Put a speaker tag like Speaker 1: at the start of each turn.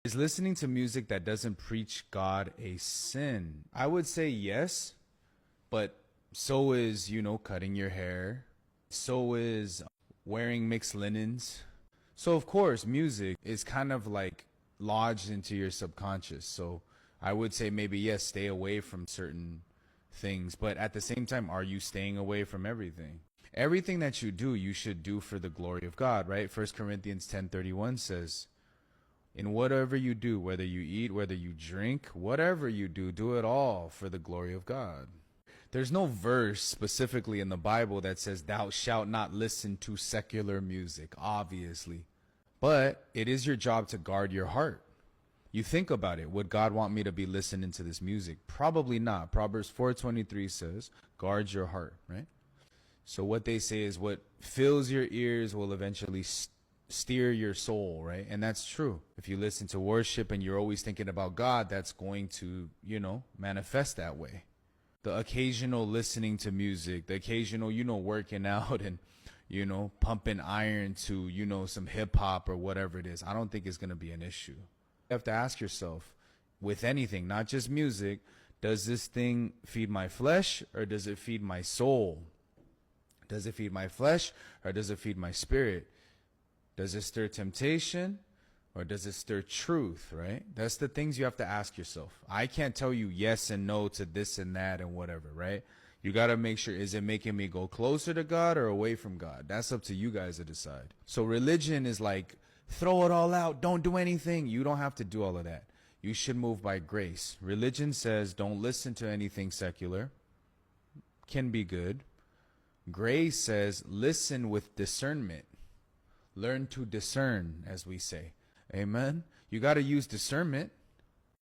Speaker 1: Is listening to music that doesn't preach God a sin? I would say yes, but so is, cutting your hair. So is wearing mixed linens. So, of course, music is kind of like lodged into your subconscious. So, I would say maybe yes, stay away from certain things. But at the same time, are you staying away from everything? Everything that you do, you should do for the glory of God, right? 1 Corinthians 10:31 says, in whatever you do, whether you eat, whether you drink, whatever you do, do it all for the glory of God. There's no verse specifically in the Bible that says, thou shalt not listen to secular music, obviously. But it is your job to guard your heart. You think about it. Would God want me to be listening to this music? Probably not. Proverbs 4:23 says, guard your heart, right? So what they say is what fills your ears will eventually steer your soul, right? And that's true. If you listen to worship and you're always thinking about God, that's going to, manifest that way. The occasional listening to music, the occasional, working out and, pumping iron to, some hip hop or whatever it is, I don't think it's going to be an issue. You have to ask yourself with anything, not just music, does this thing feed my flesh or does it feed my soul? Does it feed my flesh or does it feed my spirit? Does it stir temptation or does it stir truth, right? That's the things you have to ask yourself. I can't tell you yes and no to this and that and whatever, right? You got to make sure, is it making me go closer to God or away from God? That's up to you guys to decide. So religion is like, throw it all out, don't do anything. You don't have to do all of that. You should move by grace. Religion says don't listen to anything secular. Can be good. Grace says listen with discernment. Learn to discern, as we say. Amen. You got to use discernment.